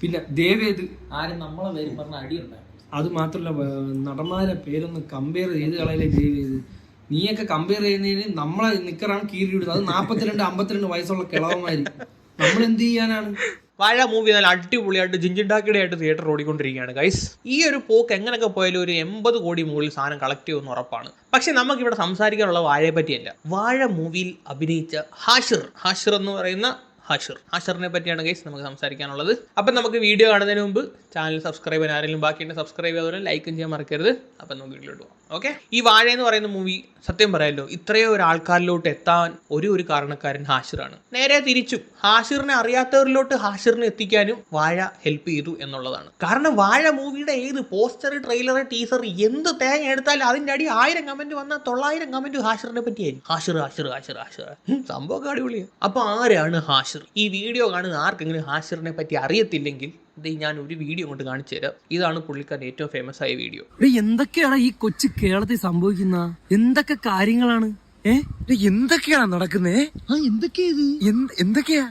പിന്നെ ദേവേത് ആരും നമ്മളെ പേര് പറഞ്ഞ അടിയുണ്ടായി. അത് മാത്രല്ല നടന്മാരെ പേരൊന്ന് കമ്പയർ ചെയ്ത് കളയിലെ ദേവേത്. നീയൊക്കെ കമ്പയർ ചെയ്യുന്നതിന് നമ്മളെ നിക്കറാണ് കീറി വിടുന്നത്. അത് 42-52 വയസ്സുള്ള കിളവന്മാര്. നമ്മൾ എന്ത് ചെയ്യാനാണ്? വാഴ മൂവി നല്ല അടിപൊളിയായിട്ട് ജിഞ്ചിണ്ടാക്കിയായിട്ട് തിയേറ്റർ ഓടിക്കൊണ്ടിരിക്കുകയാണ് ഗൈസ്. ഈ ഒരു പോക്ക് എങ്ങനെയൊക്കെ പോയാലും ഒരു 80 കോടി മുകളിൽ സാധനം കളക്ട് ചെയ്യുമെന്ന് ഉറപ്പാണ്. പക്ഷെ നമുക്കിവിടെ സംസാരിക്കാനുള്ള വാഴയെ പറ്റിയല്ല. വാഴ മൂവിയിൽ അഭിനയിച്ച ഹാഷിർ എന്ന് പറയുന്ന ഹാഷിറിനെ പറ്റിയാണ് ഗൈസ് നമുക്ക് സംസാരിക്കാനുള്ളത്. അപ്പം നമുക്ക് വീഡിയോ കാണുന്നതിന് മുമ്പ് ചാനൽ സബ്സ്ക്രൈബ് ചെയ്യാൻ ആരെങ്കിലും ബാക്കിയുണ്ട് സബ്സ്ക്രൈബ് അതുപോലെ ലൈക്കും ചെയ്യാൻ മറക്കരുത്. അപ്പം നമുക്ക് വീഡിയോട്ട് പോകാം. ഓക്കെ, ഈ വാഴ എന്ന് പറയുന്ന മൂവി സത്യം പറയാമല്ലോ ഇത്രയോ ഒരു ആൾക്കാരിലോട്ട് എത്താൻ ഒരു കാരണക്കാരൻ ഹാഷിറാണ്. നേരെ തിരിച്ചും ഹാഷിറിനെ അറിയാത്തവരിലോട്ട് ഹാഷിറിനെ എത്തിക്കാനും വാഴ ഹെൽപ്പ് ചെയ്തു എന്നുള്ളതാണ്. കാരണം വാഴ മൂവിയുടെ ഏത് പോസ്റ്റർ, ട്രെയിലർ, ടീസർ എന്ത് തേങ്ങ എടുത്താലും അതിൻ്റെ അടി 1000 കമന്റ് വന്നാൽ 900 കമന്റ് ഹാഷിറിനെ പറ്റിയായിരിക്കും. ഹാഷിർ സംഭവമൊക്കെ അടിപൊളിയാണ്. അപ്പൊ ആരാണ് ഹാഷിർ? ഈ വീഡിയോ കാണുന്ന ആർക്കെങ്കിലും ഹാഷിറിനെ പറ്റി അറിയത്തില്ലെങ്കിൽ ഞാൻ ഒരു വീഡിയോ കൊണ്ട് കാണിച്ചു തരാം. ഇതാണ് പുള്ളിക്കാരൻ്റെ ഏറ്റവും ഫേമസ് ആയ വീഡിയോ. എന്തൊക്കെയാണ് ഈ കൊച്ചു കേരളത്തിൽ സംഭവിക്കുന്ന എന്തൊക്കെ കാര്യങ്ങളാണ്? എന്തൊക്കെയാണ് നടക്കുന്നേ? എന്തൊക്കെയാ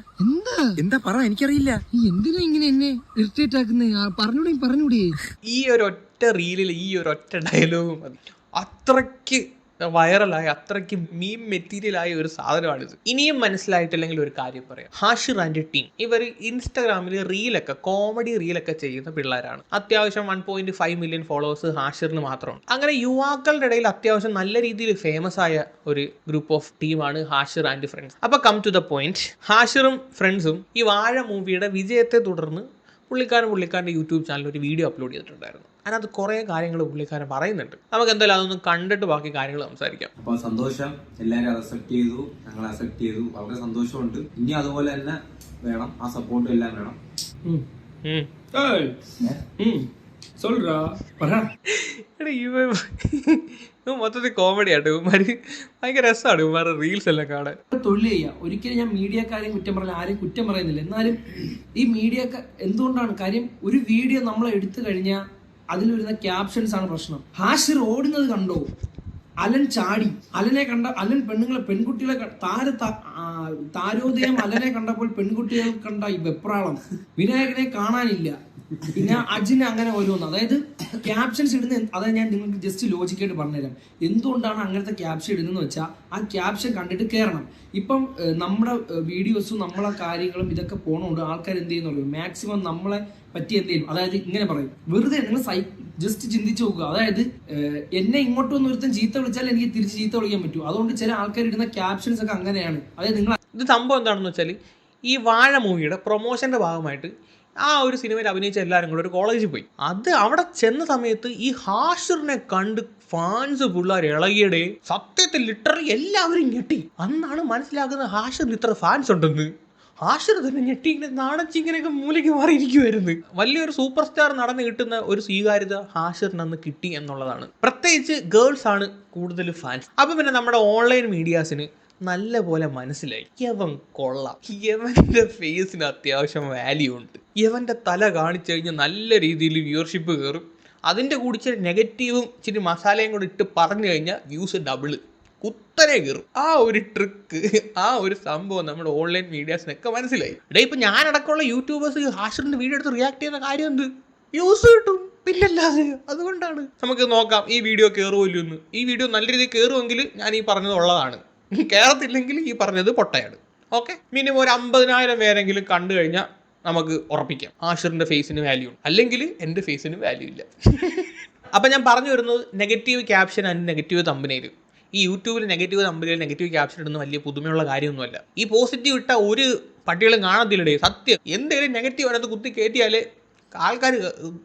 എന്താ പറ, എനിക്കറിയില്ല. നീ എന്തിനാ ഇങ്ങനെ എന്നെ ഇറിറ്റേറ്റ് ആക്കുന്നേ? പറഞ്ഞൂടെ. ഈ ഒരു ഒറ്റ റീലിൽ ഈ ഒരു ഒറ്റ ഡയലോഗ് മതി. അത്രയ്ക്ക് വൈറലായ, അത്രയ്ക്ക് മീം മെറ്റീരിയലായ ഒരു സാധനമാണിത്. ഇനിയും മനസ്സിലായിട്ടില്ലെങ്കിൽ ഒരു കാര്യം പറയാം. ഹാഷിർ ആൻഡ് ടീം ഇവർ ഇൻസ്റ്റാഗ്രാമിൽ കോമഡി റീലൊക്കെ ചെയ്യുന്ന പിള്ളേരാണ്. അത്യാവശ്യം 1.5 മില്യൺ ഫോളോവേഴ്സ് ഹാഷിറിന് മാത്രമാണ്. അങ്ങനെ യുവാക്കളുടെ ഇടയിൽ അത്യാവശ്യം നല്ല രീതിയിൽ ഫേമസ് ആയ ഒരു ഗ്രൂപ്പ് ഓഫ് ടീമാണ് ഹാഷിർ ആൻഡ് ഫ്രണ്ട്സ്. അപ്പൊ കം ടു ദ പോയിന്റ്. ഹാഷിറും ഫ്രണ്ട്സും ഈ വാഴ മൂവിയുടെ വിജയത്തെ തുടർന്ന് പുള്ളിക്കാരൻ്റെ യൂട്യൂബ് ചാനലിൽ ഒരു വീഡിയോ അപ്ലോഡ് ചെയ്തിട്ടുണ്ടായിരുന്നു. അതിനകത്ത് കുറേ കാര്യങ്ങൾ പുള്ളിക്കാരൻ പറയുന്നുണ്ട്. നമുക്ക് എന്തായാലും അതൊന്നും കണ്ടിട്ട് ബാക്കി കാര്യങ്ങൾ സംസാരിക്കാം. അപ്പോൾ സന്തോഷം, എല്ലാവരും അക്സെപ്റ്റ് ചെയ്തു, ഞങ്ങൾ അക്സെപ്റ്റ് ചെയ്തു, വളരെ സന്തോഷമുണ്ട്. ഇനി അതുപോലെ തന്നെ വേണം, ആ സപ്പോർട്ടും എല്ലാം വേണം. മൊത്തത്തിൽ കോമഡി ആയിട്ട് ഭയങ്കര രസമാണ് ഇവന്മാരുടെ റീൽസ് എല്ലാം കാണാൻ. തൊഴിൽ ചെയ്യാം. ഒരിക്കലും ഞാൻ മീഡിയക്കാരെയും കുറ്റം പറയില്ല, ആരെയും കുറ്റം പറയുന്നില്ല. എന്നാലും ഈ മീഡിയ എന്തുകൊണ്ടാണ് കാര്യം, ഒരു വീഡിയോ നമ്മൾ എടുത്തു കഴിഞ്ഞാൽ അതിൽ വരുന്ന ക്യാപ്ഷൻസ് ആണ് പ്രശ്നം. ഹാഷിർ ഓടുന്നത് കണ്ടോ? അലൻ ചാടി. അലൻ പെൺകുട്ടികളെ താരോദയം അലനെ കണ്ടപ്പോൾ പെൺകുട്ടികൾ കണ്ട ഈ വെപ്രാളം. വിനായകനെ കാണാനില്ല. പിന്നെ അജിന് അങ്ങനെ ഓരോന്ന്, അതായത് ക്യാപ്ഷൻസ് ഇടുന്ന, അതായത് ഞാൻ നിങ്ങൾക്ക് ജസ്റ്റ് ലോജിക്കായിട്ട് പറഞ്ഞുതരാം എന്തുകൊണ്ടാണ് അങ്ങനത്തെ ക്യാപ്ഷൻ ഇടുന്നതെന്ന് വെച്ചാൽ ആ ക്യാപ്ഷൻ കണ്ടിട്ട് കയറണം. ഇപ്പം നമ്മുടെ വീഡിയോസും നമ്മളെ കാര്യങ്ങളും ഇതൊക്കെ പോണോണ്ട് ആൾക്കാർ എന്ത് ചെയ്യുന്നുള്ളൂ, മാക്സിമം നമ്മളെ പറ്റി എന്തെങ്കിലും, അതായത് ഇങ്ങനെ പറയും. വെറുതെ നിങ്ങൾ ജസ്റ്റ് ചിന്തിച്ചു നോക്കുക. അതായത് എന്നെ ഇങ്ങോട്ടൊന്നും ഒരുത്തൻ ചീത്ത വിളിച്ചാൽ എനിക്ക് തിരിച്ച് ചീത്ത വിളിക്കാൻ പറ്റും. അതുകൊണ്ട് ചില ആൾക്കാർ ഇടുന്ന ക്യാപ്ഷൻസ് ഒക്കെ അങ്ങനെയാണ്. അതായത് നിങ്ങൾ ഇത് സംഭവം എന്താണെന്ന് വെച്ചാൽ ഈ വാഴ മൂവിയുടെ പ്രൊമോഷന്റെ ഭാഗമായിട്ട് ആ ഒരു സിനിമയിൽ അഭിനയിച്ച എല്ലാവരും കൂടെ ഒരു കോളേജിൽ പോയി. അത് അവിടെ ചെന്ന സമയത്ത് ഈ ഹാഷിറിനെ കണ്ട് ഫാൻസ് പിള്ളേർ ഇളകിയടെ സത്യത്തിൽ ലിറ്ററലി എല്ലാവരും ഞെട്ടി. അന്നാണ് മനസ്സിലാക്കുന്നത് ഹാഷിറിന് ഇത്ര ഫാൻസ് ഉണ്ടെന്ന്. ഹാഷിർ തന്നെ ഞെട്ടി ഇങ്ങനെ നാണച്ചിങ്ങനെയൊക്കെ മൂലയ്ക്ക് മാറിയിരിക്കുമായിരുന്നു. വലിയൊരു സൂപ്പർ സ്റ്റാർ നടന്ന് കിട്ടുന്ന ഒരു സ്വീകാര്യത ഹാഷിറിന് അന്ന് കിട്ടി എന്നുള്ളതാണ്. പ്രത്യേകിച്ച് ഗേൾസ് ആണ് കൂടുതൽ ഫാൻസ്. അപ്പം പിന്നെ നമ്മുടെ ഓൺലൈൻ മീഡിയാസിന് നല്ല പോലെ മനസ്സിലായി യവൻ കൊള്ളാം, യവന്റെ ഫേസിന് അത്യാവശ്യം വാല്യൂ ഉണ്ട്, യവന്റെ തല കാണിച്ചു കഴിഞ്ഞാൽ നല്ല രീതിയിൽ വ്യൂവർഷിപ്പ് കയറും, അതിൻ്റെ കൂടി ഇച്ചിരി നെഗറ്റീവും ഇച്ചിരി മസാലയും കൂടി ഇട്ട് പറഞ്ഞു കഴിഞ്ഞാൽ വ്യൂസ് ഡബിള് കുത്തനെ കയറും. ആ ഒരു ട്രിക്ക്, ആ ഒരു സംഭവം നമ്മുടെ ഓൺലൈൻ മീഡിയാസിനൊക്കെ മനസ്സിലായി. ഇപ്പം ഞാനടക്കമുള്ള യൂട്യൂബേഴ്സ് ഹാഷിറിന്റെ വീഡിയോ എടുത്ത് റിയാക്ട് ചെയ്യുന്ന കാര്യം എന്ത്, വ്യൂസ് കിട്ടും, പിന്നല്ലാതെ. അതുകൊണ്ടാണ്. നമുക്ക് നോക്കാം ഈ വീഡിയോ കയറുമല്ലോ. ഈ വീഡിയോ നല്ല രീതിയിൽ കയറുമെങ്കിൽ ഞാൻ ഈ പറഞ്ഞതുള്ളതാണ്, കേരളത്തില്ലെങ്കിൽ ഈ പറഞ്ഞത് പൊട്ടയാണ്. ഓക്കെ, മിനിമം ഒരു 50,000 പേരെങ്കിലും കണ്ടു കഴിഞ്ഞാൽ നമുക്ക് ഉറപ്പിക്കാം ഹാഷിറിന്റെ ഫേസിന് വാല്യൂ ഉണ്ട്, അല്ലെങ്കിൽ എൻ്റെ ഫേസിന് വാല്യൂ ഇല്ല. അപ്പം ഞാൻ പറഞ്ഞു വരുന്നത് നെഗറ്റീവ് ക്യാപ്ഷൻ ആൻഡ് നെഗറ്റീവ് തമ്പനയിൽ. ഈ യൂട്യൂബിൽ നെഗറ്റീവ് തമ്പനയിൽ നെഗറ്റീവ് ക്യാപ്ഷൻ ഇടുന്ന വലിയ പുതുമയുള്ള കാര്യമൊന്നുമല്ല. ഈ പോസിറ്റീവ് ഇട്ട ഒരു പട്ടികളും കാണത്തില്ലേ. സത്യം എന്തെങ്കിലും നെഗറ്റീവ് അതിനകത്ത് കുത്തി കയറ്റിയാലേ ആൾക്കാർ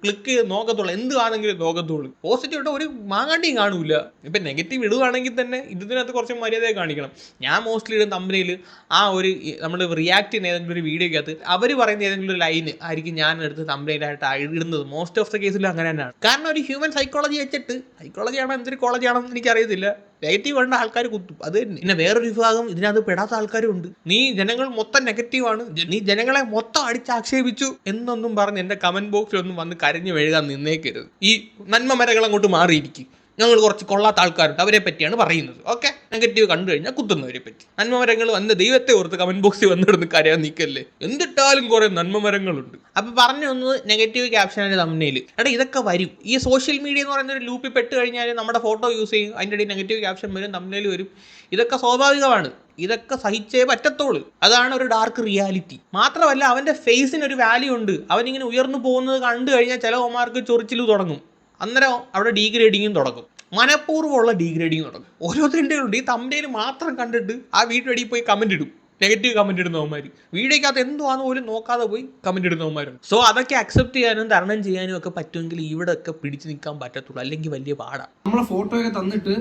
ക്ലിക്ക് ചെയ്ത് നോക്കത്തുള്ളൂ, എന്തുവാണെങ്കിലും നോക്കത്തുള്ളൂ. പോസിറ്റീവ് ഇട്ട ഒരു മാങ്ങാണ്ടിയും കാണൂല. ഇപ്പം നെഗറ്റീവ് ഇടുവാണെങ്കിൽ തന്നെ ഇതിനകത്ത് കുറച്ച് മര്യാദയെ കാണിക്കണം. ഞാൻ മോസ്റ്റ്ലി ഇടുന്ന തമ്പനയിൽ ആ ഒരു നമ്മൾ റിയാക്ട് ചെയ്യുന്ന ഏതെങ്കിലും ഒരു വീഡിയോക്കകത്ത് അവർ പറയുന്ന ഏതെങ്കിലും ഒരു ലൈന് ആയിരിക്കും ഞാൻ എടുത്ത് തമ്പനയിലായിട്ട് ഇടുന്നത്. മോസ്റ്റ് ഓഫ് ദ കേസിൽ അങ്ങനെ തന്നെയാണ്. കാരണം ഒരു ഹ്യൂമൻ സൈക്കോളജി വെച്ചിട്ട്, സൈക്കോളജിയാണോ എന്തൊരു കോളേജാണോ എനിക്കറിയത്തില്ല, നെഗറ്റീവ് കണ്ട ആൾക്കാർ കുത്തും. അത് പിന്നെ വേറൊരു വിഭാഗം ഇതിനകത്ത് പെടാത്ത ആൾക്കാരും ഉണ്ട്. നീ ജനങ്ങൾ മൊത്തം നെഗറ്റീവാണ്, നീ ജനങ്ങളെ മൊത്തം അടിച്ചാക്ഷേപിച്ചു എന്നൊന്നും പറഞ്ഞ് എൻ്റെ കമന്റ് ബോക്സിലൊന്നും വന്ന് കരഞ്ഞു മെഴുകാൻ നിന്നേക്കരുത്. ഈ നന്മ മരകൾ അങ്ങോട്ട് മാറിയിരിക്കും. ഞങ്ങൾ കുറച്ച് കൊള്ളാത്ത ആൾക്കാരുണ്ട്, അവരെ പറ്റിയാണ് പറയുന്നത്. ഓക്കെ. നെഗറ്റീവ് കണ്ടു കഴിഞ്ഞാൽ കുത്തുന്നവരെ പറ്റി. നന്മമരങ്ങൾ വന്ന് ദൈവത്തെ ഓർത്ത് കമന്റ് ബോക്സിൽ വന്നിടുന്ന് കരയാൻ നിൽക്കല്ലേ, എന്തിട്ടാലും കുറെ നന്മമരങ്ങളുണ്ട്. അപ്പൊ പറഞ്ഞു വന്നത് നെഗറ്റീവ് ക്യാപ്ഷനാണ് തമ്മിൽ. എടാ ഇതൊക്കെ വരും. ഈ സോഷ്യൽ മീഡിയ എന്ന് പറയുന്ന ഒരു ലൂപ്പിൽ പെട്ട് കഴിഞ്ഞാൽ നമ്മുടെ ഫോട്ടോ യൂസ് ചെയ്യും, അതിൻ്റെ ഇടയിൽ നെഗറ്റീവ് ക്യാപ്ഷൻ വരും, തമ്മിൽ വരും. ഇതൊക്കെ സ്വാഭാവികമാണ്, ഇതൊക്കെ സഹിച്ചേ പറ്റത്തുള്ളൂ. അതാണ് ഒരു ഡാർക്ക് റിയാലിറ്റി. മാത്രമല്ല അവൻ്റെ ഫേസിന് ഒരു വാല്യൂ ഉണ്ട്. അവനിങ്ങനെ ഉയർന്നു പോകുന്നത് കണ്ടു കഴിഞ്ഞാൽ ചില ഓമാർക്ക് ചൊറിച്ചിൽ തുടങ്ങും. അന്നേരം അവിടെ ഡീഗ്രേഡിങ്ങും തുടങ്ങും, മനഃപൂർവ്വമുള്ള ഡീഗ്രേഡിങ് തുടങ്ങും. ഓരോരുത്തരുടെ ഉണ്ട്. ഈ തമ്പനയിൽ മാത്രം കണ്ടിട്ട് ആ വീട്ടിൽ പോയി കമന്റ് ഇടും, നെഗറ്റീവ് കമന്റ് ഇടുന്നവന്മാർ. വീഡിയോക്കകത്ത് എന്തുവാന്ന് പോലും നോക്കാതെ പോയി കമന്റ് ഇടുന്നവന്മാരുണ്ട്. സോ അതൊക്കെ അക്സെപ്റ്റ് ചെയ്യാനും തരണം ചെയ്യാനും ഒക്കെ പറ്റുമെങ്കിൽ ഇവിടെ ഒക്കെ പിടിച്ചു നിൽക്കാൻ പറ്റത്തുള്ളൂ, അല്ലെങ്കിൽ വലിയ പാടാണ്. നമ്മളെ ഫോട്ടോ ഒക്കെ തന്നിട്ട്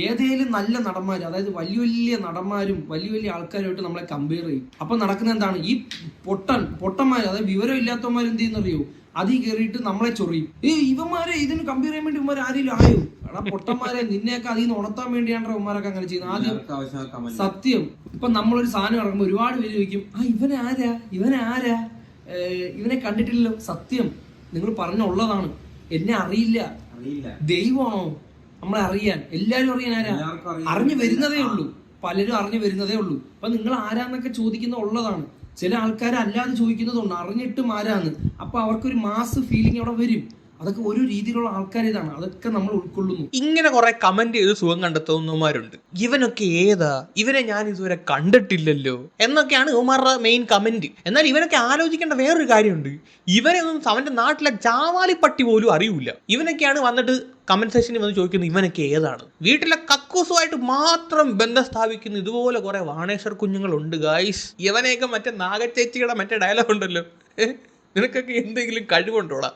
ഏതേലും നല്ല നടന്മാർ, അതായത് വലിയ വലിയ നടന്മാരും വലിയ വലിയ ആൾക്കാരുമായിട്ട് നമ്മളെ കമ്പയർ ചെയ്യും. അപ്പൊ നടക്കുന്ന എന്താണ്, ഈ പൊട്ടന്മാർ, അതായത് വിവരം ഇല്ലാത്തവന്മാർ എന്ത് ചെയ്യുന്നറിയോ, അതിൽ കയറിയിട്ട് നമ്മളെ ചൊറിയും. ഇവന്മാരെ ഇതിന് കമ്പയർ ചെയ്യാൻ വേണ്ടി ഇവന്മാർ ആരെങ്കിലും ആയോ? എടാ പൊട്ടന്മാരെ, നിന്നെയൊക്കെ അതിൽ നിന്ന് ഉണർത്താൻ വേണ്ടിയാണ് ഇവന്മാരൊക്കെ അങ്ങനെ ചെയ്യുന്നത്. ആദ്യം സത്യം, ഇപ്പൊ നമ്മളൊരു സാധനം ഇറങ്ങുമ്പോൾ ഒരുപാട് പേര് ചോദിക്കും, ഇവനാരാ ഇവനെ കണ്ടിട്ടില്ലല്ലോ. സത്യം, നിങ്ങൾ പറഞ്ഞുള്ളതാണ്, എന്നെ അറിയില്ല. ദൈവമാണോ നമ്മളെ അറിയാൻ? എല്ലാരും അറിയാൻ ആരാ? അറിഞ്ഞു വരുന്നതേ ഉള്ളൂ, പലരും അറിഞ്ഞു വരുന്നതേ ഉള്ളൂ. അപ്പൊ നിങ്ങൾ ആരാന്നൊക്കെ ചോദിക്കുന്ന ഉള്ളതാണ്. ചില ആൾക്കാർ അല്ലാതെ ചോദിക്കുന്നതുണ്ട്, അറിഞ്ഞിട്ടും ആരാന്ന്. അപ്പൊ അവർക്കൊരു മാസ് ഫീലിംഗ് അവിടെ വരും. അതൊക്കെ ഒരു രീതിയിലുള്ള ആൾക്കാർ ഇതാണ്, അതൊക്കെ നമ്മൾ ഉൾക്കൊള്ളുന്നു. ഇങ്ങനെ കുറെ കമന്റ് ചെയ്ത് സുഖം കണ്ടെത്തുന്നവന്മാരുണ്ട്. ഇവനൊക്കെ ഏതാ, ഇവനെ ഞാൻ ഇതുവരെ കണ്ടിട്ടില്ലല്ലോ എന്നൊക്കെയാണ് ഇവന്മാരുടെ മെയിൻ കമന്റ്. എന്നാൽ ഇവനൊക്കെ ആലോചിക്കേണ്ട വേറൊരു കാര്യമുണ്ട്. ഇവനൊന്നും അവന്റെ നാട്ടിലെ ജാവാലിപ്പട്ടി പോലും അറിയൂല. ഇവനൊക്കെയാണ് വന്നിട്ട് കമന്റ് സെക്ഷനിൽ വന്ന് ചോദിക്കുന്നത് ഇവനൊക്കെ ഏതാണ്. വീട്ടിലെ കക്കൂസുമായിട്ട് മാത്രം ബന്ധം സ്ഥാപിക്കുന്ന ഇതുപോലെ കുറെ വാണേശ്വർ കുഞ്ഞുങ്ങളുണ്ട് ഗായ്സ്. ഇവനെയൊക്കെ മറ്റേ നാഗച്ചേച്ചിയുടെ മറ്റേ ഡയലോഗ് ഉണ്ടല്ലോ, നിനക്കൊക്കെ എന്തെങ്കിലും കഴിവുണ്ടോടാ,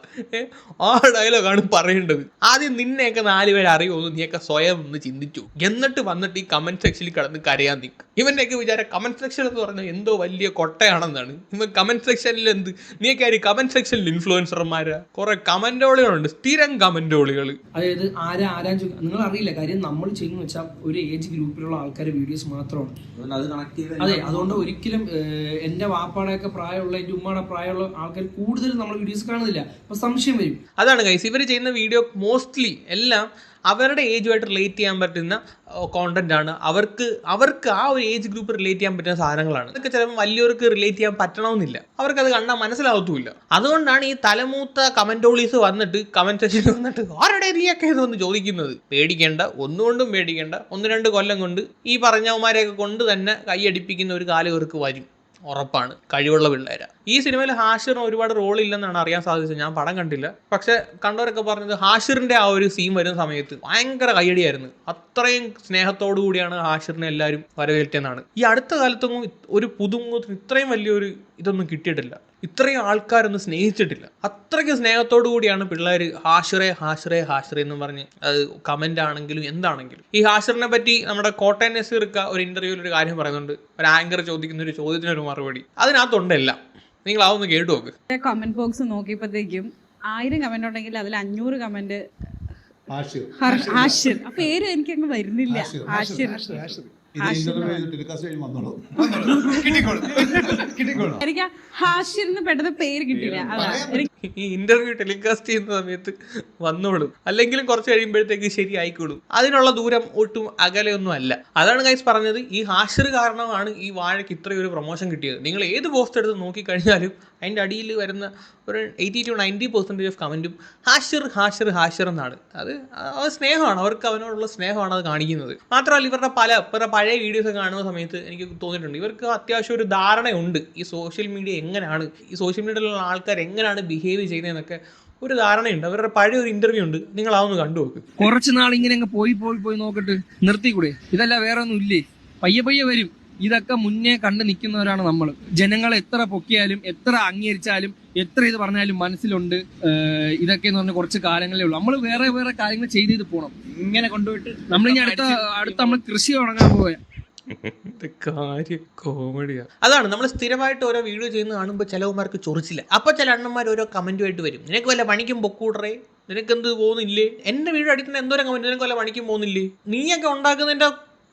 ആ ഡയലോഗാണ് പറയേണ്ടത്. ആദ്യം നിന്നെയൊക്കെ 4 പേര് അറിയുമോ, നീയൊക്കെ സ്വയം ഒന്ന് ചിന്തിച്ചു, എന്നിട്ട് വന്നിട്ട് ഈ കമന്റ് സെക്ഷനിൽ കിടന്ന് കരയാൻ നിൽക്കും. ഇവൻ്റെയൊക്കെ വിചാരം കമന്റ് സെക്ഷൻ എന്ന് പറഞ്ഞാൽ എന്തോ വലിയ കൊട്ടയാണെന്നാണ്. ഇവൻ കമന്റ് സെക്ഷനിൽ എന്ത്, നീയൊക്കെ ആര് കമന്റ് സെക്ഷനിൽ ഇൻഫ്ലുവൻസർമാരാ? കുറെ കമന്റോളികളുണ്ട്, സ്ഥിരം കമന്റോളികൾ. അതായത് ആരാ നിങ്ങൾ അറിയില്ല. കാര്യം നമ്മൾ ചെയ്യുന്ന വെച്ചാൽ ഒരു ഏജ് ഗ്രൂപ്പിലുള്ള ആൾക്കാരുടെ വീഡിയോസ് മാത്രമാണ്. അതെ, അതുകൊണ്ട് ഒരിക്കലും എന്റെ വാപ്പാടെയൊക്കെ പ്രായമുള്ള, എന്റെ ഉമ്മയുടെ പ്രായമുള്ള ആൾക്കാർ കൂടുതൽ നമ്മൾ വീഡിയോസ് കാണുന്നില്ല. അപ്പൊ സംശയം വരും. അതാണ് ഗൈസ്, ഇവർ ചെയ്യുന്ന വീഡിയോ മോസ്റ്റ്ലി എല്ലാം അവരുടെ ഏജുമായിട്ട് റിലേറ്റ് ചെയ്യാൻ പറ്റുന്ന കോണ്ടന്റ് ആണ്. അവർക്ക് ആ ഒരു ഏജ് ഗ്രൂപ്പ് റിലേറ്റ് ചെയ്യാൻ പറ്റുന്ന സാധനങ്ങളാണ്. അതൊക്കെ ചിലപ്പോൾ വലിയവർക്ക് റിലേറ്റ് ചെയ്യാൻ പറ്റണമെന്നില്ല, അവർക്കത് കണ്ടാൽ മനസ്സിലാവത്തുമില്ല. അതുകൊണ്ടാണ് ഈ തലമൂത്ത കമന്റോളീസ് വന്നിട്ട് കമന്റ് സെക്ഷനിൽ വന്നിട്ട് ആരുടെ നീയൊക്കെ ഇതൊന്ന് ചോദിക്കുന്നത്. പേടിക്കേണ്ട, ഒന്നുകൊണ്ടും പേടിക്കേണ്ട. 1-2 കൊല്ലം കൊണ്ട് ഈ പറഞ്ഞവന്മാരെയൊക്കെ കൊണ്ട് തന്നെ കൈയടിപ്പിക്കുന്ന ഒരു കാലം ഇവർക്ക് വരും, ഉറപ്പാണ്. കഴിവുള്ള പിള്ളേരാ. ഈ സിനിമയിൽ ഹാഷിറിന് ഒരുപാട് റോൾ ഇല്ലെന്നാണ് അറിയാൻ സാധിച്ചത്. ഞാൻ പടം കണ്ടില്ല, പക്ഷെ കണ്ടവരൊക്കെ പറഞ്ഞത് ഹാഷിറിന്റെ ആ ഒരു സീൻ വരുന്ന സമയത്ത് ഭയങ്കര കയ്യടിയായിരുന്നു. അത്രയും സ്നേഹത്തോടു കൂടിയാണ് ഹാഷിറിനെ എല്ലാവരും വരവേറ്റെന്നാണ്. ഈ അടുത്ത കാലത്തൊന്നും ഒരു പുതുമുഖത്തിന് ഇത്രയും വലിയൊരു ഇതൊന്നും കിട്ടിയിട്ടില്ല, ഇത്രയും ആൾക്കാരൊന്നും സ്നേഹിച്ചിട്ടില്ല. അത്രയ്ക്ക് സ്നേഹത്തോടു കൂടിയാണ് പിള്ളേർ ഹാഷിറെ എന്ന് പറഞ്ഞ് അത് കമന്റ് ആണെങ്കിലും എന്താണെങ്കിലും. ഈ ഹാഷിറിനെ പറ്റി നമ്മുടെ കോട്ടയം നസീർക്ക ഒരു ഇന്റർവ്യൂവിൽ ഒരു കാര്യം പറയുന്നുണ്ട്. ഒരു ആങ്കർ ചോദിക്കുന്ന ഒരു ചോദ്യത്തിനൊരു മറുപടി അതിനകത്തുണ്ടല്ല. നിങ്ങൾ അതൊന്ന് കേട്ടു നോക്ക്. കമന്റ് ബോക്സ് നോക്കിയപ്പോഴത്തേക്കും 1000 കമന്റ് ഉണ്ടെങ്കിൽ അതിൽ 500 കമന്റ് ഹാഷിർ. ആ പേര് എനിക്ക് അങ്ങ് വരുന്നില്ല. ഹാഷിർ. എനിക്ക് ഹാഷിറിന് പെട്ടെന്ന് പേര് കിട്ടില്ല. ഈ ഇന്റർവ്യൂ ടെലികാസ്റ്റ് ചെയ്യുന്ന സമയത്ത് വന്നോളും, അല്ലെങ്കിലും കുറച്ച് കഴിയുമ്പോഴത്തേക്ക് ശരിയായിക്കോളും. അതിനുള്ള ദൂരം ഒട്ടും അകലെയൊന്നും അല്ല. അതാണ് ഗൈസ് പറഞ്ഞത്, ഈ ഹാഷിർ കാരണമാണ് ഈ വാഴയ്ക്ക് ഇത്രയും ഒരു പ്രൊമോഷൻ കിട്ടിയത്. നിങ്ങൾ ഏത് പോസ്റ്റ് എടുത്ത് നോക്കിക്കഴിഞ്ഞാലും അതിൻ്റെ അടിയിൽ വരുന്ന ഒരു 80 to 90% ഓഫ് കമൻറ്റും ഹാഷിർ എന്നാണ്. അത് സ്നേഹമാണ്, അവർക്ക് അവനോടുള്ള സ്നേഹമാണ് അത് കാണിക്കുന്നത്. മാത്രമല്ല ഇവരുടെ പഴയ വീഡിയോസ് കാണുന്ന സമയത്ത് എനിക്ക് തോന്നിയിട്ടുണ്ട് ഇവർക്ക് അത്യാവശ്യം ഒരു ധാരണയുണ്ട് ഈ സോഷ്യൽ മീഡിയ എങ്ങനെയാണ്, ഈ സോഷ്യൽ മീഡിയയിലുള്ള ആൾക്കാർ എങ്ങനെയാണ് ബിഹേവ് ചെയ്യുന്നതെന്നൊക്കെ ഒരു ധാരണയുണ്ട്. അവരുടെ പഴയ ഒരു ഇന്റർവ്യൂ ഉണ്ട്, നിങ്ങൾ അതൊന്ന് കണ്ടു നോക്ക്. കുറച്ച് നാൾ ഇങ്ങനെ അങ്ങ് പോയി നോക്കിട്ട് നിർത്തിക്കൂടെ? ഇതല്ല വേറെ ഒന്നും ഇല്ലേ? പയ്യെ വരും. ഇതൊക്കെ മുന്നേ കണ്ടു നിൽക്കുന്നവരാണ് നമ്മൾ. ജനങ്ങളെ എത്ര പൊക്കിയാലും എത്ര അംഗീകരിച്ചാലും എത്ര ഇത് പറഞ്ഞാലും മനസ്സിലുണ്ട് ഇതൊക്കെ എന്ന് പറഞ്ഞ കുറച്ച് കാലങ്ങളേ ഉള്ളൂ. നമ്മൾ വേറെ കാര്യങ്ങൾ ചെയ്ത് പോകണം. ഇങ്ങനെ കൊണ്ടുപോയിട്ട് നമ്മളിനി അടുത്ത നമ്മൾ കൃഷി തുടങ്ങാൻ പോവുക. കാര്യം കോമഡിയാ. അതാണ് നമ്മൾ സ്ഥിരമായിട്ട് ഓരോ വീഡിയോ ചെയ്യുന്ന കാണുമ്പോൾ ചിലവന്മാർക്ക് ചൊറിച്ചില്ല. അപ്പൊ ചില അണ്ണന്മാർ ഓരോ കമന്റുമായിട്ട് വരും, നിനക്ക് വല്ല പണിക്കും പൊക്കൂടറേ, നിനക്ക് എന്ത് പോകുന്നില്ലേ? എന്റെ വീഡിയോ അടിക്കുന്ന എന്തോരം കമന്റ്, നിനക്ക് വല്ല പണിക്കും പോകുന്നില്ലേ? നീയൊക്കെ ഉണ്ടാക്കുന്നതിന്റെ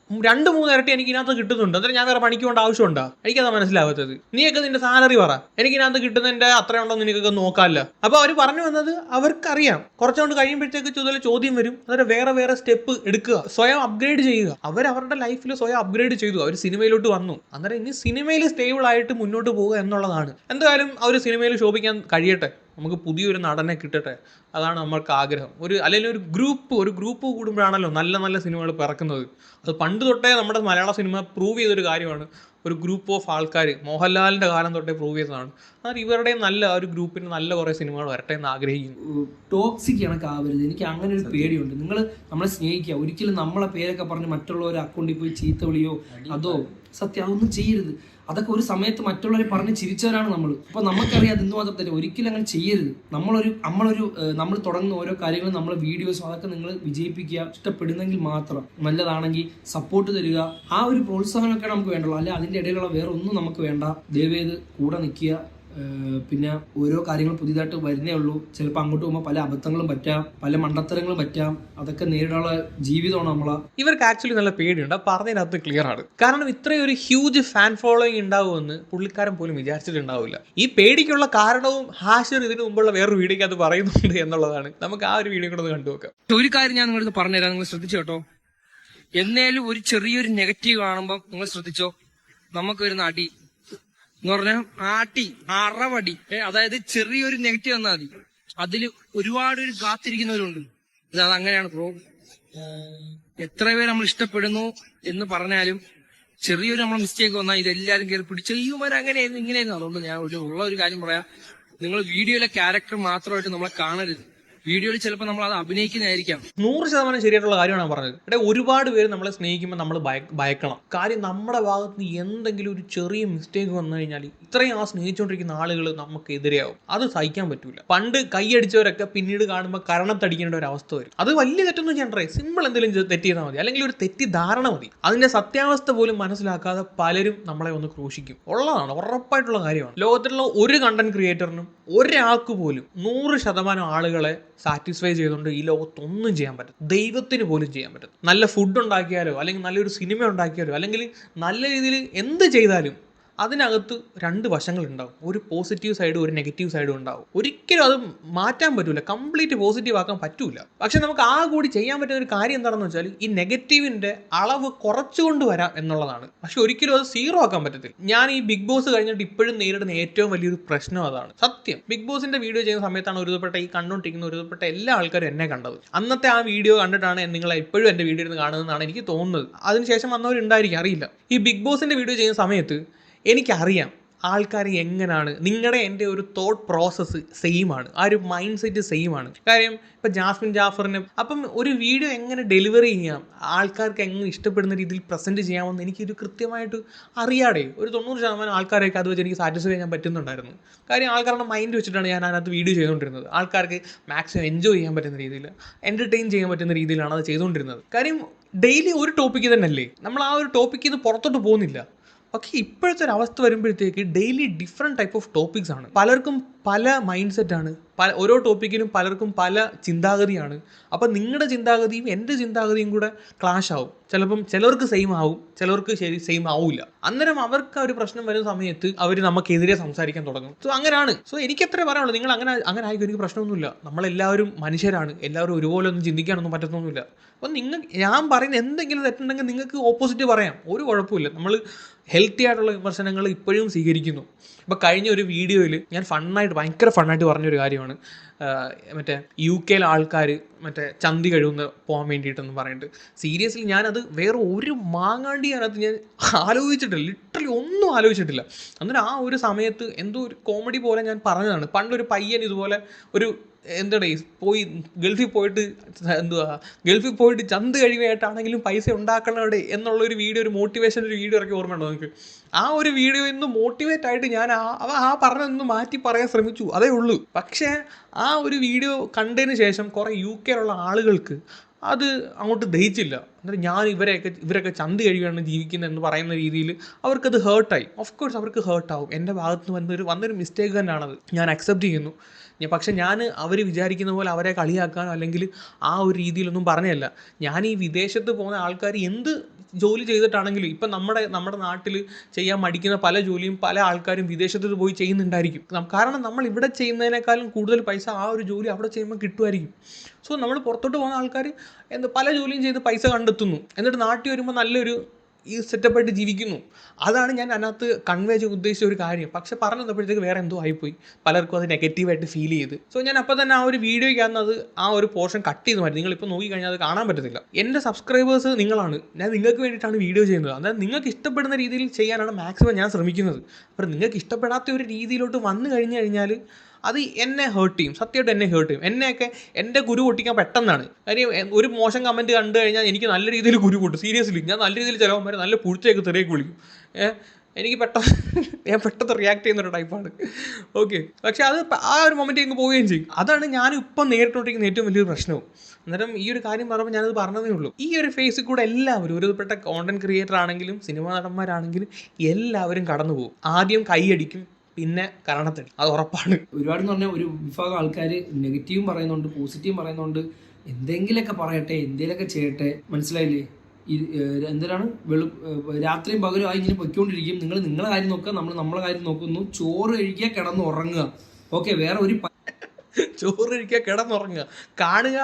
2-3 ഇരട്ടി എനിക്ക് ഇതിനകത്ത് കിട്ടുന്നുണ്ട്. എന്നിട്ട് ഞാൻ വേറെ പണിക്ക് കൊണ്ട് ആവശ്യമുണ്ടോ? എനിക്കത് മനസ്സിലാവാത്തത്. നീയൊക്കെ നിന്റെ സാലറി പറ, എനിക്ക് ഇതിനകത്ത് കിട്ടുന്നതിന്റെ അത്രയുണ്ടോ നിനക്കൊക്കെ നോക്കാമല്ലോ. അപ്പോൾ അവർ പറഞ്ഞു വന്നത് അവർക്കറിയാം കുറച്ചുകൊണ്ട് കഴിയുമ്പോഴത്തേക്ക് ചോദ്യം വരും. അതൊരു വേറെ സ്റ്റെപ്പ് എടുക്കുക, സ്വയം അപ്ഗ്രേഡ് ചെയ്യുക. അവരുടെ ലൈഫിൽ സ്വയം അപ്ഗ്രേഡ് ചെയ്തു, അവർ സിനിമയിലോട്ട് വന്നു. അന്നേരം ഇനി സിനിമയിൽ സ്റ്റേബിൾ ആയിട്ട് മുന്നോട്ട് പോകുക എന്നുള്ളതാണ്. എന്തായാലും അവർ സിനിമയിൽ ശോഭിക്കാൻ കഴിയട്ടെ, നമുക്ക് പുതിയൊരു നടനെ കിട്ടട്ടെ, അതാണ് നമ്മൾക്ക് ആഗ്രഹം. അല്ലെങ്കിൽ ഒരു ഗ്രൂപ്പ് കൂടുമ്പോഴാണല്ലോ നല്ല സിനിമകൾ പിറക്കുന്നത്. അത് പണ്ട് തൊട്ടേ നമ്മുടെ മലയാള സിനിമ പ്രൂവ് ചെയ്തൊരു കാര്യമാണ്. ഒരു ഗ്രൂപ്പ് ഓഫ് ആൾക്കാർ മോഹൻലാലിൻ്റെ കാലം തൊട്ടേ പ്രൂവ് ചെയ്തതാണ്. അതായത് ഇവരുടെ ഒരു ഗ്രൂപ്പിന് നല്ല കുറേ സിനിമകൾ വരട്ടെ എന്ന് ആഗ്രഹിക്കുന്നു. ടോക്സിക് കണക്കാവരുത്, എനിക്ക് അങ്ങനെ ഒരു പേടിയുണ്ട്. നിങ്ങൾ നമ്മളെ സ്നേഹിക്കുക, ഒരിക്കലും നമ്മളെ പേരൊക്കെ പറഞ്ഞ് മറ്റുള്ളവരെ അക്കൗണ്ടിൽ പോയി ചീത്ത വിളിയോ അതോ സത്യം അതൊന്നും ചെയ്യരുത്. അതൊക്കെ ഒരു സമയത്ത് മറ്റുള്ളവരെ പറഞ്ഞ് ചിരിച്ചവരാണ് നമ്മൾ. അപ്പോൾ നമുക്കറിയാം അത് എന്തുമാത്രം തന്നെ, ഒരിക്കലും അങ്ങനെ ചെയ്യരുത്. നമ്മൾ തുടങ്ങുന്ന ഓരോ കാര്യങ്ങളും നമ്മളെ വീഡിയോസും അതൊക്കെ നിങ്ങൾ വിജയിപ്പിക്കുക. ഇഷ്ടപ്പെടുന്നെങ്കിൽ മാത്രം, നല്ലതാണെങ്കിൽ സപ്പോർട്ട് തരിക. ആ ഒരു പ്രോത്സാഹനമൊക്കെ നമുക്ക് വേണ്ടുള്ളൂ. അല്ലെ അതിൻ്റെ ഇടയിലുള്ള വേറെ ഒന്നും നമുക്ക് വേണ്ട. ദയവേത് കൂടെ നിൽക്കുക. പിന്നെ ഓരോ കാര്യങ്ങൾ പുതിയതായിട്ട് വരുന്നേ ഉള്ളൂ. ചിലപ്പോൾ അങ്ങോട്ട് പോകുമ്പോൾ പല അബദ്ധങ്ങളും പറ്റാം, പല മണ്ടത്തരങ്ങളും പറ്റാം. അതൊക്കെ നേരിടാനുള്ള ജീവിതമാണ് നമ്മളെ. ഇവർക്ക് ആക്ച്വലി നല്ല പേടിയുണ്ട്, പറഞ്ഞതിനകത്ത് ക്ലിയർ ആണ്. കാരണം ഇത്രയും ഒരു ഹ്യൂജ് ഫാൻ ഫോളോയിങ് ഉണ്ടാവുമെന്ന് പുള്ളിക്കാരൻ പോലും വിചാരിച്ചിട്ടുണ്ടാവില്ല. ഈ പേടിക്കുള്ള കാരണവും ഹാഷിർ ഇതിനു മുമ്പുള്ള വേറൊരു വീഡിയോക്ക് അത് പറയുന്നുണ്ട് എന്നുള്ളതാണ്. നമുക്ക് ആ ഒരു വീഡിയോ കൂടെ ഒന്ന് കണ്ടുനോക്കാം. ഒരു കാര്യം ഞാൻ നിങ്ങൾക്ക് പറഞ്ഞുതരാം, നിങ്ങൾ ശ്രദ്ധിച്ചു കേട്ടോ. എന്നേലും ഒരു ചെറിയൊരു നെഗറ്റീവ് കാണുമ്പോൾ നിങ്ങൾ ശ്രദ്ധിച്ചോ, നമുക്ക് വരുന്ന അടി എന്ന് പറഞ്ഞാൽ അറവടി. അതായത് ചെറിയൊരു നെഗറ്റീവ് വന്നാൽ മതി, അതിൽ ഒരുപാട് പേര് കാത്തിരിക്കുന്നവരുണ്ട്. അത് അങ്ങനെയാണ് ബ്രോ. എത്ര പേര് നമ്മൾ ഇഷ്ടപ്പെടുന്നു എന്ന് പറഞ്ഞാലും ചെറിയൊരു നമ്മളെ മിസ്റ്റേക്ക് വന്നാൽ ഇതെല്ലാരും കയറി പിടിച്ചു ഇവന്മാർ അങ്ങനെയായിരുന്നു ഇങ്ങനെയായിരുന്നു. അതുകൊണ്ട് ഞാൻ ഉള്ള ഒരു കാര്യം പറയാം, നിങ്ങൾ വീഡിയോയിലെ ക്യാരക്ടർ മാത്രമായിട്ട് നമ്മളെ കാണരുത്. വീഡിയോയിൽ ചിലപ്പോൾ നമ്മൾ അത് അഭിനയിക്കുന്നതായിരിക്കാം. 100% ശരിയായിട്ടുള്ള കാര്യമാണ് ഞാൻ പറഞ്ഞത്. ഒരുപാട് പേര് നമ്മളെ സ്നേഹിക്കുമ്പോൾ നമ്മൾ ഭയക്കണം. കാര്യം നമ്മുടെ ഭാഗത്ത് നിന്ന് എന്തെങ്കിലും ഒരു ചെറിയ മിസ്റ്റേക്ക് വന്നു കഴിഞ്ഞാൽ ഇത്രയും സ്നേഹിച്ചുകൊണ്ടിരിക്കുന്ന ആളുകൾ നമുക്കെതിരെയാവും. അത് സഹിക്കാൻ പറ്റൂല. പണ്ട് കൈയടിച്ചവരൊക്കെ പിന്നീട് കാണുമ്പോൾ കരണത്തടിക്കേണ്ട ഒരു അവസ്ഥ വരും. അത് വലിയ തെറ്റൊന്നും ചെയ്യണ്ടേ, സിമ്പിൾ എന്തെങ്കിലും തെറ്റ് ചെയ്താൽ മതി, അല്ലെങ്കിൽ ഒരു തെറ്റിദ്ധാരണ മതി. അതിന്റെ സത്യാവസ്ഥ പോലും മനസ്സിലാക്കാതെ പലരും നമ്മളെ ഒന്ന് ക്രൂശിക്കും. ഉള്ളതാണ്, ഉറപ്പായിട്ടുള്ള കാര്യമാണ്. ലോകത്തിലുള്ള ഒരു കണ്ടന്റ് ക്രിയേറ്ററിനും ഒരാൾക്ക് പോലും 100% ആളുകളെ സാറ്റിസ്ഫൈ ചെയ്തുകൊണ്ട് ഈ ലോകത്തൊന്നും ചെയ്യാൻ പറ്റും. ദൈവത്തിന് പോലും ചെയ്യാൻ പറ്റും. നല്ല ഫുഡ് ഉണ്ടാക്കിയാലോ, അല്ലെങ്കിൽ നല്ലൊരു സിനിമ ഉണ്ടാക്കിയാലോ, അല്ലെങ്കിൽ നല്ല രീതിയിൽ എന്ത് ചെയ്താലും അതിനകത്ത് 2 വശങ്ങളുണ്ടാവും. ഒരു പോസിറ്റീവ് സൈഡും ഒരു നെഗറ്റീവ് സൈഡും ഉണ്ടാവും. ഒരിക്കലും അത് മാറ്റാൻ പറ്റൂല, കംപ്ലീറ്റ് പോസിറ്റീവ് ആക്കാൻ പറ്റൂല. പക്ഷെ നമുക്ക് കൂടി ചെയ്യാൻ പറ്റുന്ന ഒരു കാര്യം എന്താണെന്ന് വെച്ചാൽ ഈ നെഗറ്റീവിന്റെ അളവ് കുറച്ചുകൊണ്ട് വരാം എന്നുള്ളതാണ്. പക്ഷെ ഒരിക്കലും അത് 0 ആക്കാൻ പറ്റത്തില്ല. ഞാൻ ഈ ബിഗ് ബോസ് കഴിഞ്ഞിട്ട് ഇപ്പോഴും നേരിടുന്ന ഏറ്റവും വലിയൊരു പ്രശ്നം അതാണ്. സത്യം, ബിഗ് ബോസിന്റെ വീഡിയോ ചെയ്യുന്ന സമയത്താണ് ഒരുവിധപ്പെട്ട എല്ലാ ആൾക്കാരും എന്നെ കണ്ടത്. അന്നത്തെ ആ വീഡിയോ കണ്ടിട്ടാണ് നിങ്ങളെ ഇപ്പോഴും എൻ്റെ വീഡിയോ ഇരുന്ന് കാണുന്നതെന്നാണ് എനിക്ക് തോന്നുന്നത്. അതിനുശേഷം വന്നവരുണ്ടായിരിക്കും, അറിയില്ല. ഈ ബിഗ് ബോസിന്റെ വീഡിയോ ചെയ്യുന്ന സമയത്ത് എനിക്കറിയാം ആൾക്കാർ എങ്ങനെയാണ്. നിങ്ങളുടെ എൻ്റെ ഒരു തോട്ട് പ്രോസസ്സ് സെയിം ആണ്, ആ ഒരു മൈൻഡ് സെറ്റ് സെയിം ആണ്. കാര്യം ഇപ്പം ജാസ്മിൻ ജാഫറിന് അപ്പം ഒരു വീഡിയോ എങ്ങനെ ഡെലിവറി ചെയ്യാം, ആൾക്കാർക്ക് എങ്ങനെ ഇഷ്ടപ്പെടുന്ന രീതിയിൽ പ്രസൻറ്റ് ചെയ്യാമെന്ന് എനിക്കൊരു കൃത്യമായിട്ട് അറിയാതെ. ഒരു 90% ആൾക്കാരൊക്കെ അത് വെച്ച് എനിക്ക് സാറ്റിസ്ഫൈ ചെയ്യാൻ പറ്റുന്നുണ്ടായിരുന്നു. കാര്യം ആൾക്കാരുടെ മൈൻഡ് വെച്ചിട്ടാണ് ഞാൻ അതിനകത്ത് വീഡിയോ ചെയ്തുകൊണ്ടിരുന്നത്. ആൾക്കാർക്ക് മാക്സിമം എൻജോയ് ചെയ്യാൻ പറ്റുന്ന രീതിയിൽ, എൻ്റർടൈൻ ചെയ്യാൻ പറ്റുന്ന രീതിയിലാണ് അത് ചെയ്തുകൊണ്ടിരുന്നത്. കാര്യം ഡെയിലി ഒരു ടോപ്പിക്ക് തന്നെയല്ലേ, നമ്മൾ ആ ഒരു ടോപ്പിക്കിൽ നിന്ന് പുറത്തോട്ട് പോകുന്നില്ല. പക്ഷേ ഇപ്പോഴത്തെ ഒരു അവസ്ഥ വരുമ്പോഴത്തേക്ക് daily different type of topics ആണ്. പലർക്കും പല മൈൻഡ് സെറ്റാണ്, ഓരോ ടോപ്പിക്കിനും പലർക്കും പല ചിന്താഗതിയാണ്. അപ്പം നിങ്ങളുടെ ചിന്താഗതിയും എൻ്റെ ചിന്താഗതിയും കൂടെ ക്ലാഷ് ആവും. ചിലപ്പം ചിലർക്ക് സെയിം ആവും, ചിലർക്ക് സെയിം ആവില്ല. അന്നേരം അവർക്ക് ഒരു പ്രശ്നം വരുന്ന സമയത്ത് അവർ നമുക്കെതിരെ സംസാരിക്കാൻ തുടങ്ങും. സോ അങ്ങനെയാണ്. സോ എനിക്ക് എത്ര പറയാനുള്ളൂ, നിങ്ങൾ അങ്ങനെ ആയിരിക്കും, എനിക്ക് പ്രശ്നമൊന്നുമില്ല. നമ്മളെല്ലാവരും മനുഷ്യരാണ്, എല്ലാവരും ഒരുപോലെ ഒന്നും ചിന്തിക്കാനൊന്നും പറ്റത്തൊന്നുമില്ല. അപ്പം ഞാൻ പറയുന്ന എന്തെങ്കിലും തെറ്റുണ്ടെങ്കിൽ നിങ്ങൾക്ക് ഓപ്പോസിറ്റ് പറയാം, ഒരു കുഴപ്പമില്ല. നമ്മൾ ഹെൽത്തി ആയിട്ടുള്ള വിമർശനങ്ങൾ ഇപ്പോഴും സ്വീകരിക്കുന്നു. ഇപ്പോൾ കഴിഞ്ഞ ഒരു വീഡിയോയിൽ ഞാൻ ഭയങ്കര ഫണ്ണായിട്ട് പറഞ്ഞൊരു കാര്യമാണ്, മറ്റേ UK ആൾക്കാർ മറ്റേ ചന്തി കഴിവുന്ന പോകാൻ വേണ്ടിയിട്ടെന്ന് പറഞ്ഞിട്ട്. സീരിയസ്ലി ഞാനത് വേറെ ഒരു മാങ്ങാണ്ടി അതിനകത്ത് ഞാൻ ആലോചിച്ചിട്ടില്ല, ലിറ്ററലി ഒന്നും ആലോചിച്ചിട്ടില്ല. അന്നേരം ആ ഒരു സമയത്ത് എന്തോ ഒരു കോമഡി പോലെ ഞാൻ പറഞ്ഞതാണ്. പണ്ടൊരു പയ്യൻ ഇതുപോലെ പോയി ഗൾഫിൽ പോയിട്ട് ചന്ത് കഴിവായിട്ടാണെങ്കിലും പൈസ ഉണ്ടാക്കണവിടെ എന്നുള്ളൊരു വീഡിയോ, ഒരു മോട്ടിവേഷൻ ഒരു വീഡിയോ ഇറക്കി ഓർമ്മയുണ്ടോ നിങ്ങൾക്ക്? ആ ഒരു വീഡിയോ ഇന്ന് മോട്ടിവേറ്റ് ആയിട്ട് ഞാൻ ആ പറഞ്ഞതൊന്ന് മാറ്റി പറയാൻ ശ്രമിച്ചു, അതേ ഉള്ളൂ. പക്ഷേ ആ ഒരു വീഡിയോ കണ്ടതിന് ശേഷം കുറേ UK ആളുകൾക്ക് അത് അങ്ങോട്ട് ദഹിച്ചില്ല. എന്നിട്ട് ഞാൻ ഇവരൊക്കെ ചന്ത് കഴിയാണ് ജീവിക്കുന്നതെന്ന് പറയുന്ന രീതിയിൽ അവർക്കത് ഹേർട്ടായി. ഓഫ് കോഴ്സ് അവർക്ക് ഹേർട്ടാവും. എൻ്റെ ഭാഗത്ത് വന്നൊരു മിസ്റ്റേക്ക് തന്നെയാണത്, ഞാൻ അക്സെപ്റ്റ് ചെയ്യുന്നു. പക്ഷെ ഞാൻ അവർ വിചാരിക്കുന്ന പോലെ അവരെ കളിയാക്കാനോ അല്ലെങ്കിൽ ആ ഒരു രീതിയിലൊന്നും പറഞ്ഞതല്ല. ഞാൻ ഈ വിദേശത്ത് പോകുന്ന ആൾക്കാർ എന്ത് ജോലി ചെയ്തിട്ടാണെങ്കിലും ഇപ്പം നമ്മുടെ നാട്ടിൽ ചെയ്യാൻ മടിക്കുന്ന പല ജോലിയും പല ആൾക്കാരും വിദേശത്ത് പോയി ചെയ്യുന്നുണ്ടായിരിക്കും. കാരണം നമ്മൾ ഇവിടെ ചെയ്യുന്നതിനേക്കാളും കൂടുതൽ പൈസ ആ ഒരു ജോലി അവിടെ ചെയ്യുമ്പോൾ കിട്ടുമായിരിക്കും. സോ നമ്മൾ പുറത്തോട്ട് പോകുന്ന ആൾക്കാർ പല ജോലിയും ചെയ്ത് പൈസ കണ്ടെത്തുന്നു, എന്നിട്ട് നാട്ടിൽ വരുമ്പോൾ നല്ലൊരു ഈ സെറ്റപ്പായിട്ട് ജീവിക്കുന്നു. അതാണ് ഞാൻ അതിനകത്ത് കൺവേ ചെയ്ത് ഉദ്ദേശിച്ച ഒരു കാര്യം. പക്ഷെ പറഞ്ഞു തന്നപ്പോഴത്തേക്ക് വേറെ എന്തോ ആയിപ്പോയി, പലർക്കും അത് നെഗറ്റീവായിട്ട് ഫീൽ ചെയ്ത്. സോ ഞാൻ അപ്പോൾ തന്നെ ആ ഒരു വീഡിയോയ്ക്കകത്ത് ആ ഒരു പോർഷൻ കട്ട് ചെയ്ത് മാറ്റി. നിങ്ങളിപ്പോൾ നോക്കിക്കഴിഞ്ഞാൽ അത് കാണാൻ പറ്റത്തില്ല. എൻ്റെ സബ്സ്ക്രൈബേഴ്സ് നിങ്ങളാണ്, ഞാൻ നിങ്ങൾക്ക് വേണ്ടിയിട്ടാണ് വീഡിയോ ചെയ്യുന്നത്. അതായത് നിങ്ങൾക്ക് ഇഷ്ടപ്പെടുന്ന രീതിയിൽ ചെയ്യാനാണ് മാക്സിമം ഞാൻ ശ്രമിക്കുന്നത്. അപ്പോൾ നിങ്ങൾക്ക് ഇഷ്ടപ്പെടാത്ത ഒരു രീതിയിലോട്ട് വന്നു കഴിഞ്ഞാൽ അത് എന്നെ ഹേർട്ട് ചെയ്യും, സത്യമായിട്ട് എന്നെ ഹേർട്ട് ചെയ്യും. എന്നെയൊക്കെ എൻ്റെ കുരു പൊട്ടിക്കാൻ പെട്ടെന്നാണ്. കാര്യം ഒരു മോശം കമൻറ്റ് കണ്ടു കഴിഞ്ഞാൽ എനിക്ക് നല്ല രീതിയിൽ കുരു പൊട്ടും. സീരിയസ്ലി ഞാൻ നല്ല രീതിയിൽ ചിലവന്മാർ നല്ല പുഴുത്തേക്ക് തെറിയൊക്കെ വിളിക്കും. എനിക്ക് ഞാൻ പെട്ടെന്ന് റിയാക്ട് ചെയ്യുന്നൊരു ടൈപ്പാണ്. ഓക്കെ, പക്ഷേ അത് ആ ഒരു മൊമെൻറ്റ് അങ്ങ് പോവുകയും ചെയ്യും. അതാണ് ഞാനിപ്പം നേരിട്ടുകൊണ്ടിരിക്കുന്ന ഏറ്റവും വലിയൊരു പ്രശ്നവും. അന്നേരം ഈ ഒരു കാര്യം പറയുമ്പോൾ ഞാനത് പറഞ്ഞതേ ഉള്ളൂ. ഈ ഒരു ഫേസിൽ കൂടെ എല്ലാവരും, ഒരുപ്പെട്ട കോണ്ടന്റ് ക്രിയേറ്റർ ആണെങ്കിലും സിനിമാ നടന്മാരാണെങ്കിലും എല്ലാവരും കടന്നു പോകും. ആദ്യം കൈയടിക്കും, പിന്നെ കരണത്തടി, അത് ഉറപ്പാണ്. ഒരുപാട് എന്ന് പറഞ്ഞാൽ ഒരു വിഭാഗം ആൾക്കാർ നെഗറ്റീവും പറയുന്നുണ്ട്, പോസിറ്റീവും പറയുന്നുണ്ട്. എന്തെങ്കിലുമൊക്കെ പറയട്ടെ, എന്തെങ്കിലുമൊക്കെ ചെയ്യട്ടെ, മനസ്സിലായില്ലേ? എന്തിനാണ് രാത്രിയും പകലും ആയി ഇങ്ങനെ പൊയ്ക്കൊണ്ടിരിക്കും. നിങ്ങൾ നിങ്ങളെ കാര്യം നോക്കുക, നമ്മൾ നമ്മളെ കാര്യം നോക്കുന്നു. ചോറ് കഴിക്കുക, കിടന്ന് ഉറങ്ങുക. ഓക്കെ, വേറെ ഒരു ചോറ് കഴിക്കുക, കിടന്നുറങ്ങുക, കാണുക,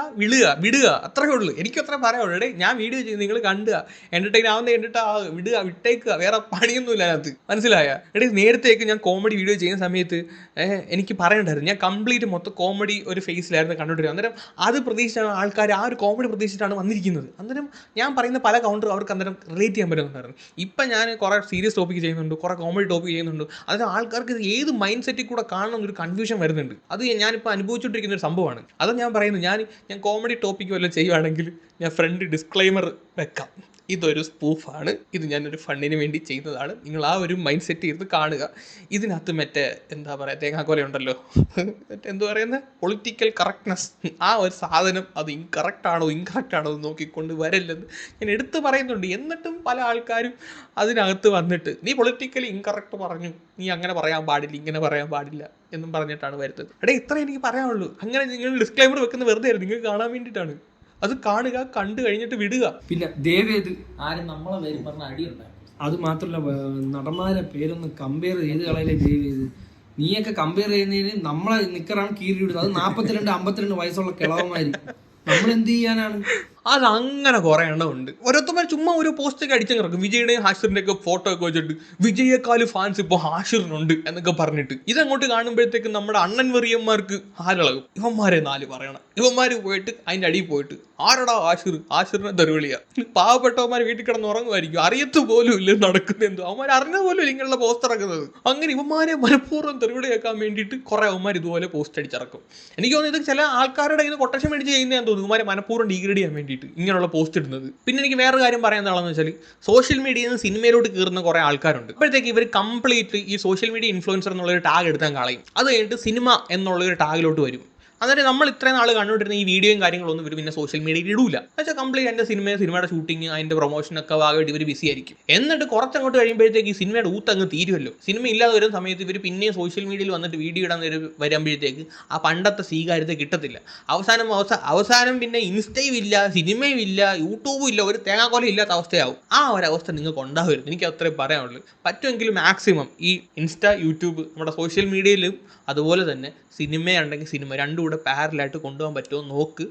വിടുക, അത്രയേ ഉള്ളൂ. എനിക്കും അത്രേ പറയാനുള്ളൂ. എടേ ഞാൻ വീഡിയോ ചെയ്ത് നിങ്ങൾ കണ്ടുക, എൻ്റർടൈൻ ആവുന്ന കണ്ടിട്ട് വിട്ടേക്കുക, വേറെ പണിയൊന്നുമില്ല അതിനകത്ത്, മനസ്സിലായ? നേരത്തേക്ക് ഞാൻ കോമഡി വീഡിയോ ചെയ്യുന്ന സമയത്ത് എനിക്ക് പറയണ്ടായിരുന്നു, ഞാൻ കംപ്ലീറ്റ് മൊത്തം കോമഡി ഒരു ഫേസിലായിരുന്നു കണ്ടുകൊണ്ടിരുന്നത്. അന്നേരം അത് പ്രതീക്ഷിച്ചാണ് ആൾക്കാർ ആ ഒരു കോമഡി പ്രതീക്ഷിച്ചിട്ടാണ് വന്നിരിക്കുന്നത്. അന്നേരം ഞാൻ പറയുന്ന പല കൗണ്ടറും അവർക്ക് അന്നേരം റിലേറ്റ് ചെയ്യാൻ പറ്റുന്നുണ്ടായിരുന്നു. ഇപ്പം ഞാൻ കുറേ സീരിയസ് ടോപ്പിക്ക് ചെയ്യുന്നുണ്ട്, കുറേ കോമഡി ടോപ്പിക്ക് ചെയ്യുന്നുണ്ട്. അന്നേരം ആൾക്കാർക്ക് ഏത് മൈൻഡ് സെറ്റിൽ കൂടെ കാണണം എന്നൊരു കൺഫ്യൂഷൻ വരുന്നുണ്ട്. അത് ഞാനിപ്പോൾ അനുഭവിച്ചുകൊണ്ടിരിക്കുന്ന ഒരു സംഭവമാണ്. അത് ഞാൻ പറയുന്നു, ഞാൻ കോമഡി ടോപ്പിക്ക് വല്ലതും ചെയ്യുവാണെങ്കിൽ ഞാൻ ഫ്രണ്ട് ഡിസ്ക്ലൈമർ വെക്കാം, ഇതൊരു സ്പൂഫാണ്, ഇത് ഞാനൊരു ഫണ്ടിന് വേണ്ടി ചെയ്യുന്നതാണ്, നിങ്ങൾ ആ ഒരു മൈൻഡ് സെറ്റ് ചെയ്ത് കാണുക. ഇതിനകത്ത് എന്താ പറയുക, തേങ്ങാക്കോല ഉണ്ടല്ലോ, എന്തു പറയുന്നത്, പൊളിറ്റിക്കൽ കറക്റ്റ്നെസ്, ആ ഒരു സാധനം അത് ഇൻകറക്റ്റ് ആണോ എന്ന് നോക്കിക്കൊണ്ട് വരല്ലെന്ന് ഞാൻ എടുത്ത് പറയുന്നുണ്ട്. എന്നിട്ടും പല ആൾക്കാരും അതിനകത്ത് വന്നിട്ട് നീ പൊളിറ്റിക്കലി ഇൻകറക്റ്റ് പറഞ്ഞു, നീ അങ്ങനെ പറയാൻ പാടില്ല, ഇങ്ങനെ പറയാൻ പാടില്ല എന്നും പറഞ്ഞിട്ടാണ് വരുന്നത്. ഇത്ര എനിക്ക് പറയാനുള്ളൂ. അങ്ങനെ നിങ്ങൾ ഡിസ്ക്ലൈമർ വെക്കുന്ന വെറുതെ ആയിരുന്നു, നിങ്ങൾക്ക് കാണാൻ വേണ്ടിയിട്ടാണ്. അത് കാണുക, കണ്ടു കഴിഞ്ഞിട്ട് വിടുക. പിന്നെ ദയവേത് ആരും നമ്മളെ പേര് പറഞ്ഞ അടിയുണ്ടാകും. അത് മാത്രമല്ല, നടന്മാരെ പേരൊന്ന് കമ്പയർ ചെയ്ത് കളയില്ലേ ദയവേത്. നീയൊക്കെ കമ്പയർ ചെയ്യുന്നതിന് നമ്മളെ നിക്കറാണ് കീറി വിടുന്നത്. അത് 42-52 വയസ്സുള്ള കിളവന്മാര്, നമ്മൾ എന്ത് ചെയ്യാനാണ്? അതങ്ങനെ കുറേ എണ്ണമുണ്ട്. ഓരോരുത്തന്മാർ ചുമ്മാ ഒരു പോസ്റ്റൊക്കെ അടിച്ചു കിടക്കും. വിജയുടെയും ഹാഷിറിൻ്റെ ഒക്കെ ഫോട്ടോ ഒക്കെ വെച്ചിട്ട് വിജയേക്കാളും ഫാൻസ് ഇപ്പോൾ ഹാഷിറിനുണ്ട് എന്നൊക്കെ പറഞ്ഞിട്ട് ഇതങ്ങോട്ട് കാണുമ്പോഴത്തേക്കും നമ്മുടെ അണ്ണൻ വെറിയന്മാർക്ക് ഹാലിളകും. ഇവന്മാരെ 4 പറയണം. ഇവന്മാർ പോയിട്ട് അതിൻ്റെ അടിയിൽ പോയിട്ട് ആരടാ ഹാഷിറിനെ തെറിവിളിയാ. പാവപ്പെട്ടവന്മാർ വീട്ടിൽ കിടന്ന് ഉറങ്ങുമായിരിക്കും, അറിയത്ത് പോലും ഇല്ല നടക്കുന്നത് എന്തോ, അവന്മാർ അറിഞ്ഞ പോലും ഇങ്ങനെയുള്ള പോസ്റ്റ് ഇറക്കുന്നത്. അങ്ങനെ ഇവന്മാരെ മനഃപൂർവ്വം തെറിവിളിയാക്കാൻ വേണ്ടിയിട്ട് കുറേ അവന്മാർ ഇതുപോലെ പോസ്റ്റ് അടിച്ചിറക്കും. എനിക്ക് തോന്നുന്നത് ഇത് ചില ആൾക്കാരുടെ കയ്യിൽ നിന്ന് കൊട്ടേഷൻ മേടിച്ച് ചെയ്യുന്നതെന്ന് തോന്നുന്നു, ഇവന്മാരെ മനഃപൂർവ്വം ഡീഗ്രേഡ് ചെയ്യാൻ വേണ്ടി ഇങ്ങനെയുള്ള പോസ്റ്റ് ഇടുന്നത്. പിന്നെ എനിക്ക് വേറൊരു കാര്യം പറയാൻ എന്താണെന്ന് വെച്ചാൽ, സോഷ്യൽ മീഡിയയിൽ നിന്ന് സിനിമയിലോട്ട് കയറുന്ന കുറേ ആൾക്കാരുണ്ട്. അപ്പോഴത്തേക്ക് ഇവർ കംപ്ലീറ്റ് ഈ സോഷ്യൽ മീഡിയ ഇൻഫ്ലുവൻസർ എന്നുള്ളൊരു ടാഗ് എടുത്താൽ കളയും. അത് കഴിഞ്ഞിട്ട് സിനിമ എന്നുള്ളൊരു ടാഗിലോട്ട് വരും. അന്നേരം നമ്മൾ ഇത്രയും നാൾ കണ്ടുകൊണ്ടിരുന്ന ഈ വീഡിയോയും കാര്യങ്ങളൊന്നും ഇവർ പിന്നെ സോഷ്യൽ മീഡിയയിൽ ഇടൂല. എന്നുവെച്ചാൽ കംപ്ലീറ്റ് എൻ്റെ സിനിമയുടെ ഷൂട്ടിങ്, അതിൻ്റെ പ്രൊമോഷനൊക്കെ ഭാഗമായിട്ട് ഇവർ ബിസി ആയിരിക്കും. എന്നിട്ട് കുറച്ചങ്ങോട്ട് കഴിയുമ്പോഴത്തേക്ക് ഈ സിനിമയുടെ ഊത്തങ്ങ് തീരുമല്ലോ. സിനിമ ഇല്ലാതെ വരുന്ന സമയത്ത് ഇവർ പിന്നെയും സോഷ്യൽ മീഡിയയിൽ വന്നിട്ട് വീഡിയോ ഇടാൻ വരുമ്പോഴത്തേക്ക് ആ പണ്ടത്തെ സ്വീകാര്യത കിട്ടത്തില്ല. അവസാനം പിന്നെ ഇൻസ്റ്റയും ഇല്ല, സിനിമയും ഇല്ല, യൂട്യൂബും ഇല്ല, ഒരു തേങ്ങാക്കോലം ഇല്ലാത്ത അവസ്ഥയാവും. ആ ഒരവസ്ഥ നിങ്ങൾക്ക് ഉണ്ടാവരുത്, എനിക്ക് അത്രയും പറയാനുള്ളൂ. പറ്റുമെങ്കിൽ മാക്സിമം ഈ ഇൻസ്റ്റ, യൂട്യൂബ്, നമ്മുടെ സോഷ്യൽ മീഡിയയിലും അതുപോലെ തന്നെ സിനിമയുണ്ടെങ്കിൽ സിനിമ രണ്ടും കൂടെ പാരലായിട്ട് കൊണ്ടുപോകാൻ പറ്റുമോ നോക്ക്.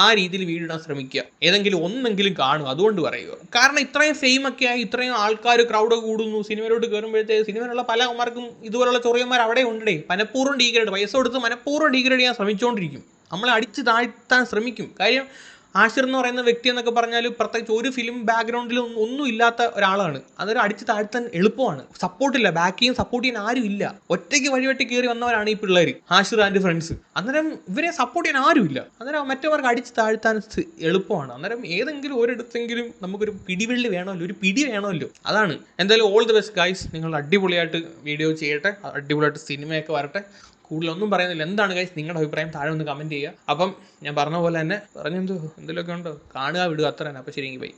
ആ രീതിയിൽ വീഡിയോ ഇടാൻ ശ്രമിക്കുക. ഏതെങ്കിലും ഒന്നെങ്കിലും കാണും, അതുകൊണ്ട് പറയുക. കാരണം ഇത്രയും ഫെയിമൊക്കെ ആയി, ഇത്രയും ആൾക്കാർ ക്രൗഡ് കൂടുന്നു, സിനിമയിലോട്ട് കയറുമ്പോഴത്തേക്ക് സിനിമയിലുള്ള പല അമ്മമാർക്കും ഇതുപോലുള്ള ചൊറിയന്മാർ അവിടെ ഉണ്ടേ. മനഃപൂർവ്വം ഡീഗ്രേഡ്, പൈസ കൊടുത്ത് മനഃപൂർവ്വം ഡീഗ്രേഡ് ചെയ്യാൻ ശ്രമിച്ചുകൊണ്ടിരിക്കും, നമ്മളെ അടിച്ച് താഴ്ത്താൻ ശ്രമിക്കും. കാര്യം ആഷിർ എന്ന് പറയുന്ന വ്യക്തി എന്നൊക്കെ പറഞ്ഞാൽ പ്രത്യേകിച്ച് ഒരു ഫിലിം ബാക്ക്ഗ്രൗണ്ടിൽ ഒന്നും ഇല്ലാത്ത ഒരാളാണ്. അതൊരു അടിച്ച് താഴ്ത്താൻ എളുപ്പമാണ്. സപ്പോർട്ടില്ല, സപ്പോർട്ട് ചെയ്യാൻ ആരും ഇല്ല. ഒറ്റയ്ക്ക് വഴിവെട്ടി കയറി വന്നവരാണ് ഈ പിള്ളേർ, ആഷിർ ആൻഡ് ഫ്രണ്ട്സ്. അന്നേരം ഇവരെ സപ്പോർട്ട് ചെയ്യാൻ ആരുമില്ല. അന്നേരം മറ്റവർക്ക് അടിച്ച് താഴ്ത്താൻ എളുപ്പമാണ്. അന്നേരം ഏതെങ്കിലും ഒരിടത്തെങ്കിലും നമുക്കൊരു പിടിവെള്ളി വേണമല്ലോ, ഒരു പിടി വേണമല്ലോ. അതാണ്. എന്തായാലും ഓൾ ദി ബെസ്റ്റ് ഗൈസ്. നിങ്ങൾ അടിപൊളിയായിട്ട് വീഡിയോ ചെയ്യട്ടെ, അടിപൊളിയായിട്ട് സിനിമയൊക്കെ വരട്ടെ. കൂടുതലൊന്നും പറയുന്നില്ല. എന്താണ് ഗൈസ് നിങ്ങളുടെ അഭിപ്രായം താഴെ ഒന്ന് കമൻറ്റ് ചെയ്യുക. അപ്പം ഞാൻ പറഞ്ഞ പോലെ തന്നെ എന്തെങ്കിലുമൊക്കെ ഉണ്ടോ, കാണുക, വിടുക, അത്ര തന്നെ. അപ്പോൾ ശരി, ബൈ.